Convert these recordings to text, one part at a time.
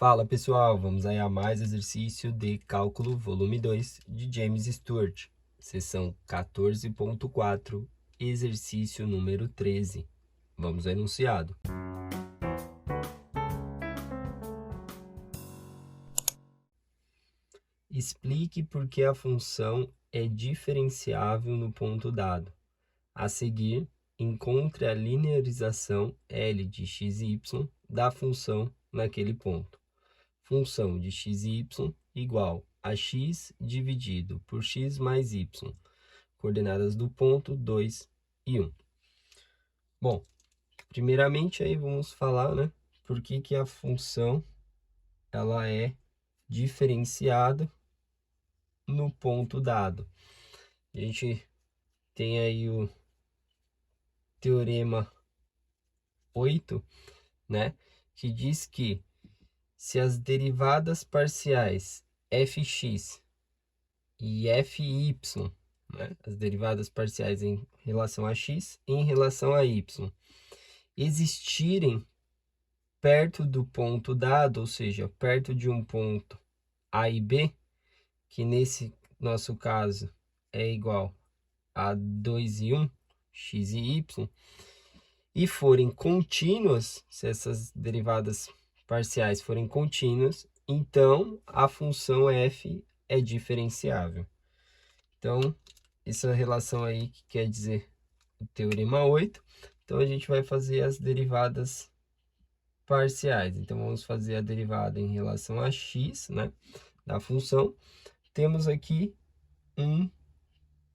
Fala pessoal, vamos aí a mais exercício de cálculo volume 2 de James Stewart, seção 14.4, exercício número 13. Vamos ao enunciado. Explique por que a função é diferenciável no ponto dado. A seguir, encontre a linearização L de x e y da função naquele ponto. Função de x e y igual a x dividido por x mais y. Coordenadas do ponto 2 e 1. Bom, primeiramente aí vamos falar, né, por que a função ela é diferenciada no ponto dado. A gente tem aí o teorema 8, né, que diz que se as derivadas parciais fx e fy, né, as derivadas parciais em relação a x e em relação a y, existirem perto do ponto dado, ou seja, perto de um ponto A e B, que nesse nosso caso é igual a 2 e 1, x e y, e forem contínuas, se essas derivadas parciais forem contínuas, então a função f é diferenciável. Então, essa relação aí que quer dizer o teorema 8. Então, a gente vai fazer as derivadas parciais. Então, vamos fazer a derivada em relação a x, né, da função. Temos aqui um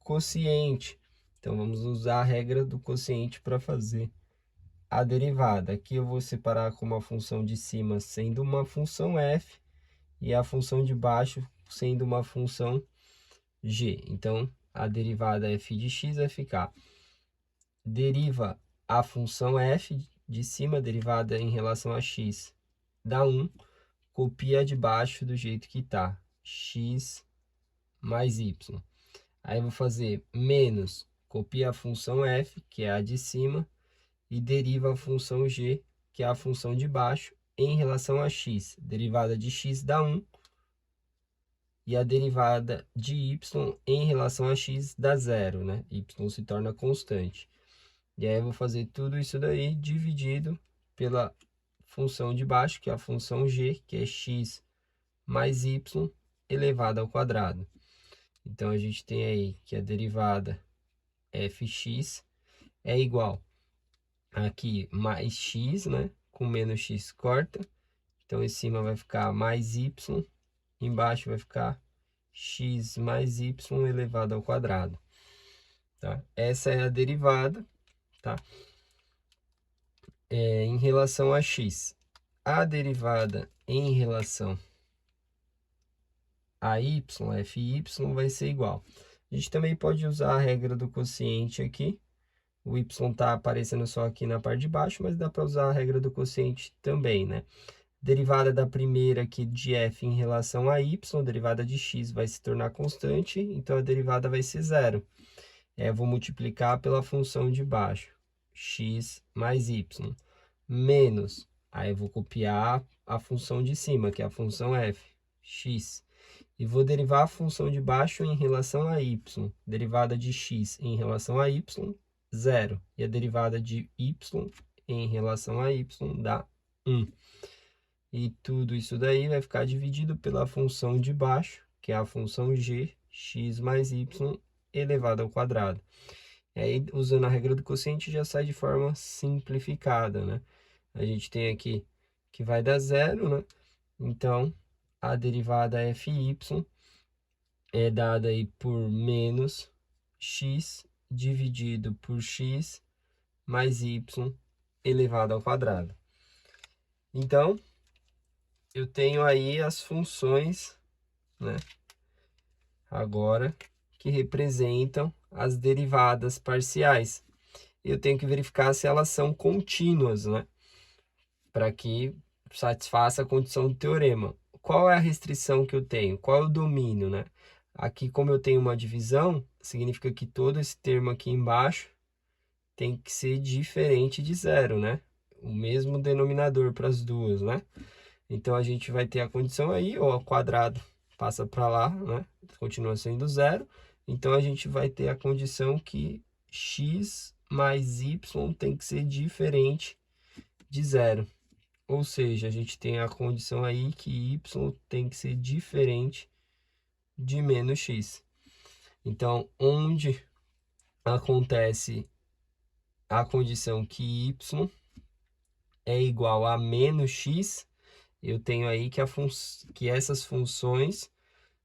quociente. Então, vamos usar a regra do quociente para fazer a derivada. Aqui eu vou separar como a função de cima sendo uma função f e a função de baixo sendo uma função g. Então, a derivada f de x vai ficar, deriva a função f de cima, derivada em relação a x, dá 1, copia de baixo do jeito que está, x mais y. Aí eu vou fazer menos, copia a função f, que é a de cima, e deriva a função g, que é a função de baixo, em relação a x. Derivada de x dá 1, e a derivada de y em relação a x dá 0, né? Y se torna constante. E aí eu vou fazer tudo isso daí dividido pela função de baixo, que é a função g, que é x mais y elevado ao quadrado. Então, a gente tem aí que a derivada fx é igual aqui mais x, né? Com menos x corta. Então, em cima vai ficar mais y, embaixo vai ficar x mais y elevado ao quadrado. Tá? Essa é a derivada, tá? Em relação a x. A derivada em relação a y, fy, vai ser igual. A gente também pode usar a regra do quociente aqui. O y está aparecendo só aqui na parte de baixo, mas dá para usar a regra do quociente também, né? Derivada da primeira aqui de f em relação a y, derivada de x vai se tornar constante, então a derivada vai ser 0. Eu vou multiplicar pela função de baixo, x mais y, menos, aí eu vou copiar a função de cima, que é a função f, x, e vou derivar a função de baixo em relação a y, derivada de x em relação a y, 0, e a derivada de y em relação a y dá 1. E tudo isso daí vai ficar dividido pela função de baixo, que é a função g, x mais y elevado ao quadrado. E aí, usando a regra do quociente, já sai de forma simplificada, né? A gente tem aqui que vai dar 0, né? Então, a derivada fy é dada aí por menos x dividido por x mais y elevado ao quadrado. Então, eu tenho aí as funções, né, agora, que representam as derivadas parciais. Eu tenho que verificar se elas são contínuas, né, para que satisfaça a condição do teorema. Qual é a restrição que eu tenho? Qual é o domínio, né? Aqui, como eu tenho uma divisão, significa que todo esse termo aqui embaixo tem que ser diferente de 0, né? O mesmo denominador para as duas, né? Então, a gente vai ter a condição aí, ou ao quadrado passa para lá, né? Continua sendo zero. Então, a gente vai ter a condição que x mais y tem que ser diferente de zero. Ou seja, a gente tem a condição aí que y tem que ser diferente de menos x. Então, onde acontece a condição que y é igual a menos x, eu tenho aí que essas funções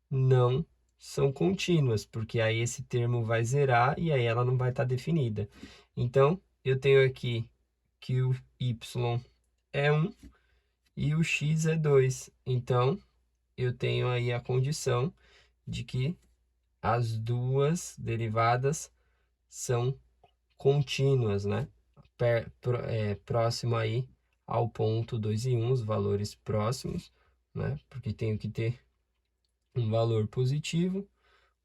não são contínuas, porque aí esse termo vai zerar e aí ela não vai estar definida. Então, eu tenho aqui que o y é 1 e o x é 2. Então, eu tenho aí a condição de que as duas derivadas são contínuas, né? Próximo aí ao ponto 2 e 1, os valores próximos, né? Porque tenho que ter um valor positivo,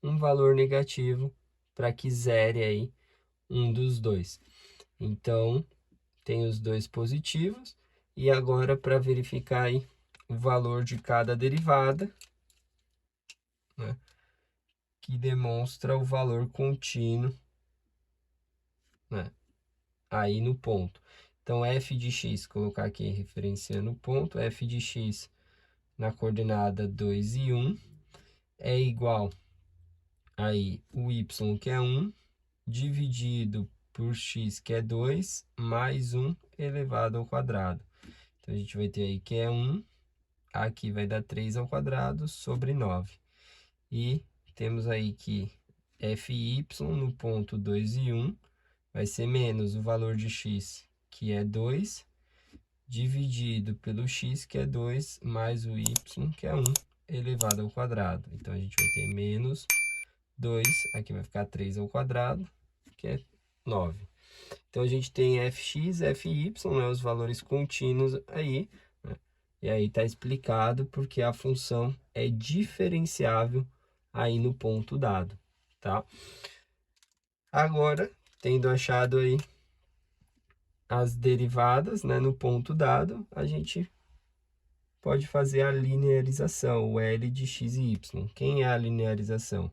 um valor negativo, para que zere aí um dos dois. Então, tem os dois positivos, e agora para verificar aí o valor de cada derivada, né? Que demonstra o valor contínuo, né? Aí no ponto. Então, f de x, colocar aqui referenciando o ponto, f de x na coordenada 2 e 1 é igual aí o y, que é 1, dividido por x, que é 2, mais 1 elevado ao quadrado. Então, a gente vai ter aí que é 1, aqui vai dar 3 ao quadrado sobre 9. E temos aí que fy no ponto 2 e 1 vai ser menos o valor de x, que é 2, dividido pelo x, que é 2, mais o y, que é 1, elevado ao quadrado. Então, a gente vai ter menos 2, aqui vai ficar 3 ao quadrado, que é 9. Então, a gente tem fx, fy, né, os valores contínuos aí, né? E aí está explicado porque a função é diferenciável aí no ponto dado, tá? Agora, tendo achado aí as derivadas, né, no ponto dado, a gente pode fazer a linearização, o L de x e y. Quem é a linearização?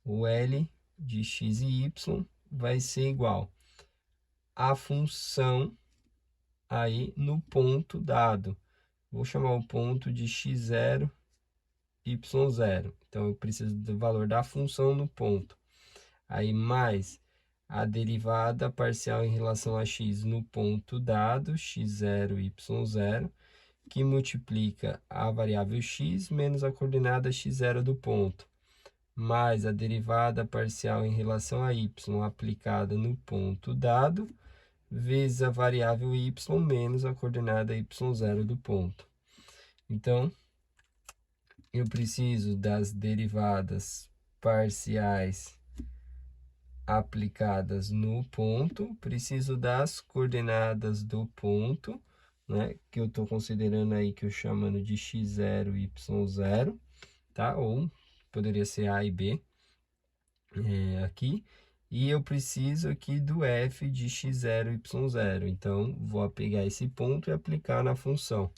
O L de x e y vai ser igual à função aí no ponto dado. Vou chamar o ponto de x0, y0. Então, eu preciso do valor da função no ponto. Aí, mais a derivada parcial em relação a x no ponto dado, x0, y0, que multiplica a variável x menos a coordenada x0 do ponto, mais a derivada parcial em relação a y aplicada no ponto dado, vezes a variável y menos a coordenada y0 do ponto. Então, eu preciso das derivadas parciais aplicadas no ponto, preciso das coordenadas do ponto, né, que eu estou considerando aí, que eu chamando de x0 e y0, tá? Ou poderia ser A e B aqui. E eu preciso aqui do f de x0 e y0. Então, vou pegar esse ponto e aplicar na função.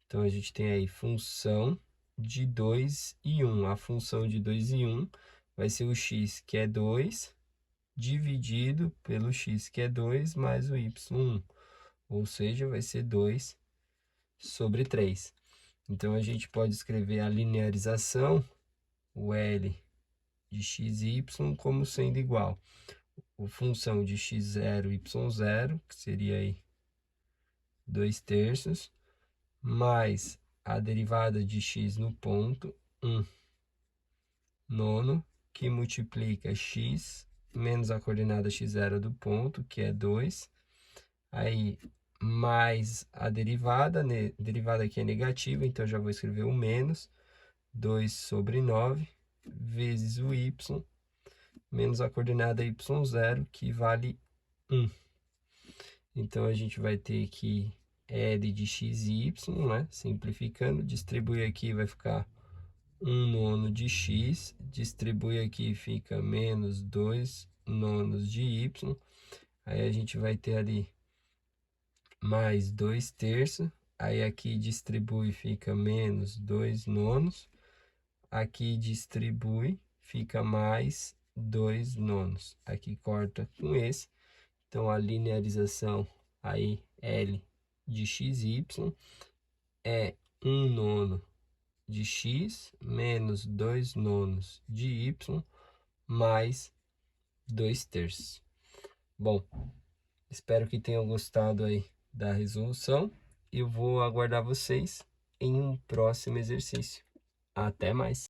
Então, a gente tem aí função de 2 e 1. A função de 2 e 1 vai ser o x, que é 2, dividido pelo x, que é 2, mais o y1. Ou seja, vai ser 2 sobre 3. Então, a gente pode escrever a linearização, o L de x e y, como sendo igual a função de x0 e y0, que seria aí 2 terços, mais a derivada de x no ponto, 1 nono, que multiplica x menos a coordenada x0 do ponto, que é 2, aí mais a derivada, derivada aqui é negativa, então já vou escrever o menos, 2 sobre 9, vezes o y, menos a coordenada y0, que vale 1. Então, a gente vai ter aqui L de x e y, né? Simplificando, distribui aqui, vai ficar 1 nono de x, distribui aqui, fica menos 2 nonos de y. Aí, a gente vai ter ali mais 2 terços. Aí aqui distribui, fica menos 2 nonos. Aqui distribui, fica mais 2 nonos. Aqui corta com esse. Então, a linearização aí, L de xy, é 1 nono de x menos 2 nonos de y mais 2 terços. Bom, espero que tenham gostado aí da resolução. Eu vou aguardar vocês em um próximo exercício. Até mais!